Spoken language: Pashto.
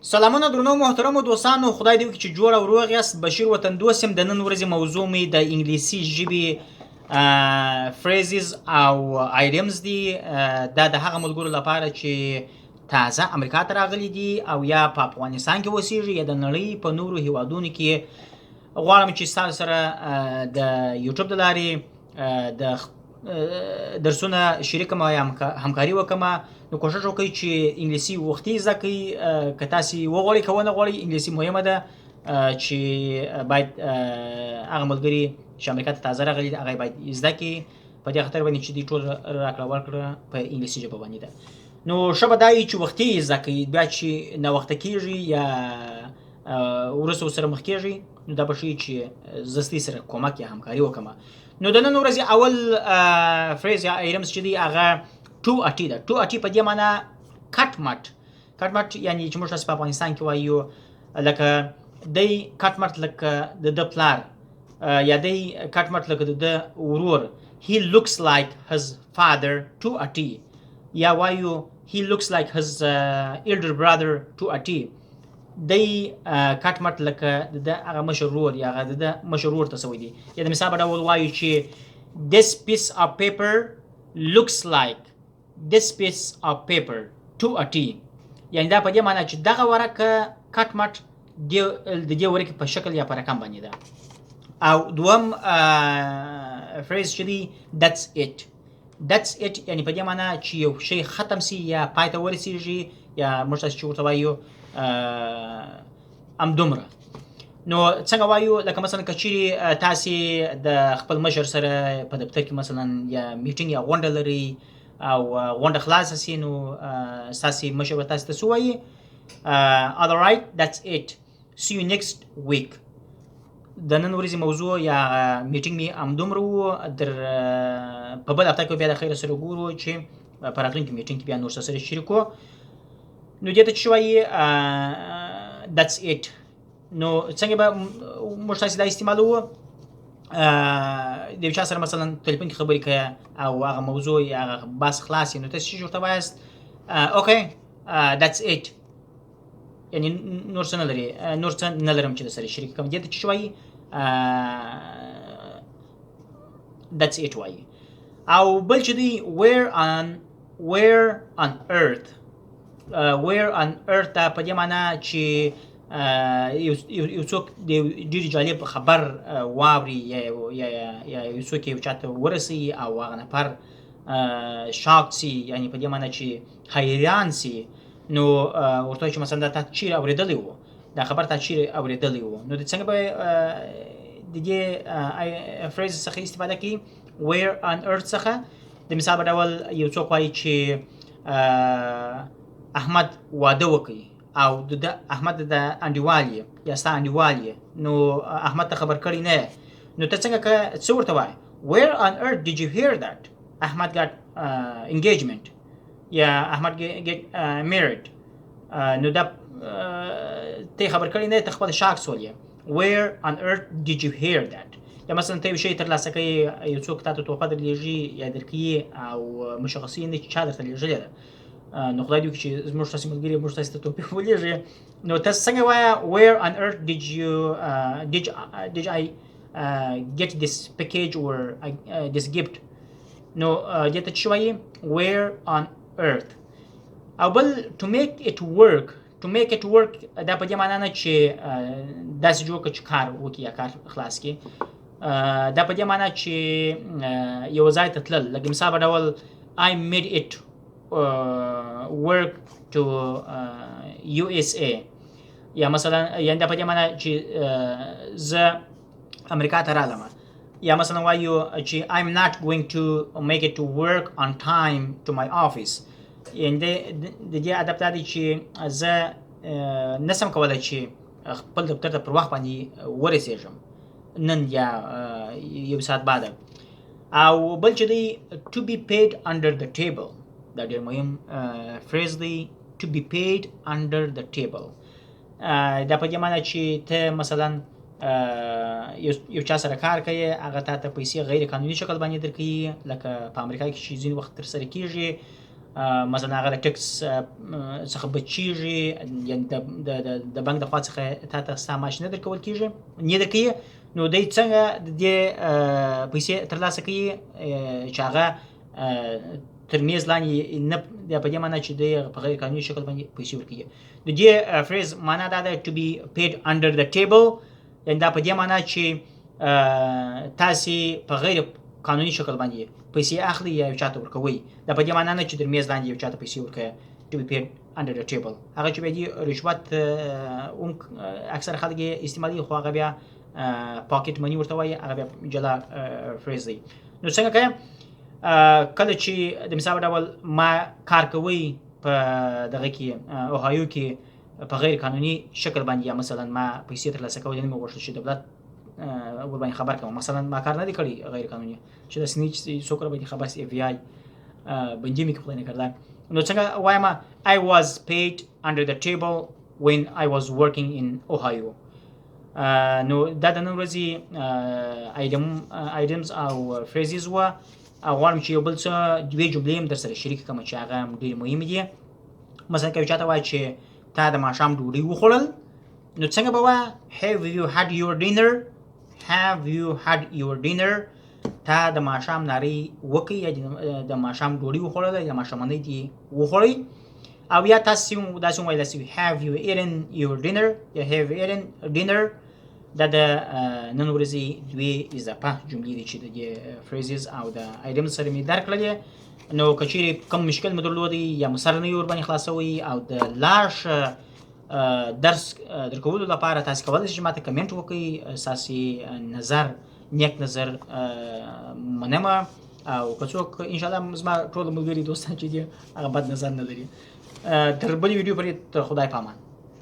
سلامونه درنو محترمو دوستانو، خدای دې وکړي چې جوړ او روغ یاست. بشیر وطندوست یم. د نن ورځې موضوع مې د انګلیسي ژبې فریزز او ایډیمز دي. دا د هغه ملګرو لپاره چې تازه امریکا ته راغلي دي او یا په افغانستان کې اوسېږي یا د نړۍ په نورو هیوادونو کې. غواړم چې ستاسو سره د یوټیوب د لارې د درسونه شریکم او همکاري وکړم. نو کوشش وکړئ چې انګلیسي وختي زده کړئ. که تاسې وغواړئ که ونه غواړئ، انګلیسي مهمه ده چې باید هغه ملګري چې امریکا ته تازه راغلي دي هغه باید زده کړي، په دې خاطر باندې چې دوی ټول راکړه ورکړه په انګلیسي ژبه باندې ده. نو ښه به دا وي چې وختي زده کړئ، بیا چې ناوخته کېږي یا وروسته ورسره مخ کېږي نو دا به ښیي چې زه ستاسې سره کومک یا همکاري وکړم. نو د نن ورځې اول فریز یا ایډیمز چې دی هغه ټو اټي ده. ټو اټي په دې معنی کټ مټ. کټ مټ یعنی چې موږ تاسې په افغانستان کې وایو لکه دی کټ مټ لکه د ده پلار، یا دی کټ مټ لکه د ده ورور. he looks like his father ټو اټي، یا وایو he looks like his elder brother ټو اټي. دی کټ مټ لکه د هغه مشر ورور یا هغه د مشر ورور ته سوی دی. یا د مثال په ډول وایو چې this piece of paper looks like this piece of paper to a T. یعنی دا په دې معنی چې دغه ورقه کټ مټ د دې ورقې په شکل یا په رقم باندې ده. او دوم فریز چې دی that's it. that's it یعنی په دې معنی چې یو شی ختم سي یا پای ته ورسیږي، یا موږ تاسې چې ورته وایو همدومره. نو څنګه وایو لکه مثلا که چیرې تاسې د خپل مشر سره په دفتر کې مثلا یا میټینګ یا غونډه لرئ او غونډه خلاصه سي، نو ستاسې مشر به تاسې ته څه وایي؟ all right that's it see you next week. د نن ورځې موضوع یا میټینګ مې همدومره و. در په بل هفته کې بیا د خیر سره ګورو چې په راتلونکي میټینګ کې بیا نور څه سره شریک وو. نو دې ته چې وایي that's it. نو څنګه به موږ تاسې دا استعمالوو؟ د یو چا سره مثلا تلیفون کې خبرې کوئ او هغه موضوع یا هغه بحث خلاص نو تاسې چې ورته وایاست اوکې that's it، یعنی نور څه نه لري، نور څه نه لرم چې درسره شریک کړم. دې ته چې وایي that's it وایي. او بل چې دی where on earth. where on earth دا په دې معنی چې یو څوک د ډېر جالب خبر واوري یا یو څوک یو چا ته ورسوي او هغه نفر شاک سي، یعنی په دې معنی چې حیران سي. نو ورته وایي چې مثلا دا تا چیرې اورېدلی و، دا خبر تا چیرې اورېدلی و. نو د څنګه به د دې فریز څخه استفاده کوي where on earth څخه؟ د مثال په ډول یو څوک وایي چې احمد واده وکړي او د احمد د انډیوال یې یا ستا انډیوال یې، نو احمد ته خبر کړی نه، نو ته څنګه څه ورته وایې؟ where on earth did you hear that Ahmad got engagement یا Ahmad get married. نو دا ته خبر کړی نه، ته خپل شاک سول یې. where on earth did you hear that؟ یا مثلا ته یو شی ترلاسه کوي، یو څوک تا ته تحفه درلیږي یا درکوي او مشخصي نه چې چا درته لیږلې ده، نو خدای دې وکړي چې زموږ تاسې ملګري موږ تاسې ته توفیق ولېږي. نو تاسې څنګه وایه where on earth did I get this package or this gift؟ نو دې ته چې وایي where on earth. او بل to make it work دا په دې معنی نه چې داسې جوړ کړه چې کار وکړي یا کار خلاص کړي. دا په دې معنی چې یو ځای ته تلل، لکه مثال په ډول I made it work to USA. یا مثلا یعنی دا په دې معنی چې زه امریکا ته رالم. یا مثلا وایو چې I'm not going to make it to work on time to my office. یعنی د دې ادب دا دی چې زه نسم کولی چې خپل دفتر ته پر وخت باندې ورسېږم نن یا یو ساعت بعد. او بل چې دی to be paid under the table. دا ډېر مهم فریز دی to be paid under the table. دا په دې معنی چې ته مثلا یو چا سره کار کوي، هغه تا ته پیسې غیر قانوني شکل باندې درکوي، لکه په امریکا کې چې ځینې وخت ترسره کېږي مثلا هغه د ټکس څخه بچیږي یعنی د بانک د خوا څخه تا ته ستا معاش نه درکول کېږي نه درکوي نو دی څنګه د دې پیسې ترلاسه کوي چې هغه تر میز لاندې نه په دې معنی چې دی په غیر قانوني شکل باندې پیسې ورکوي د دې فریز معنا دا ده to be paid under the table یعنی دا په دې معنی چې تاسې په غیر قانوني شکل باندې پیسې اخلي یا یو چاته ورکوي دا په دې معنی نه چې در میز لاندې یو چاته پیسې ورکوي to be paid under the table هغه چې بیا دي رشوت اکثر خلک یې استعمالي خو هغه بیا پاکټ منی ورته وایي هغه بیا جلا فریز دی نو څنګه کوي کله چې د مثال ډول ما کار کوي په دغه کې اوهایو کې په غیر قانوني شکل باندې یا مثلا ما پیسې ترلاسه کولې نه مې غوښتل چې دولت ورباندې خبر کوم مثلا ما کار نه دی کړی غیر قانوني چې د سنیچ څوک راباندې خبر سي اف بي آی بندي مې خپل نه کړل نو څنګه وایم I was paid under the table when I was working in Ohio نو دا د نن ورځې idioms او phrases و غواړم چې یو بل څه دوې جملې هم در سره شریک کړم چې هغه ډېرې مهمې دي مثلا که یو چاته وایي چې تا د ماښام ډوډۍ وخوړل نو څنګه به وایه have you had your dinner have you had your dinner تا د ماښام ناري وکړئ یا د ماښام ډوډۍ وخوړله یا ماښامنۍ دې وخوړئ او یا تاسې داسې ووایئ داسې have you eaten your dinner یا have you eaten dinner دا د نن ورځې دوې اضافه جملې دي چې د دې فریزز او د idioms سره مې درک کړلې نو که چیرې کوم مشکل مې درلودی یا مو سر نه وي ورباندې خلاصوئ او د لاش درس درکولو لپاره تاسې کولی شئ چې ماته کمنټ وکړئ ستاسې نظر نیک نظر منمه او که څوک انشاءالله زما ټول ملګري دوستان چې دي هغه بد نظر نه لري تر بلې ویډیو پورې تر خدای په امان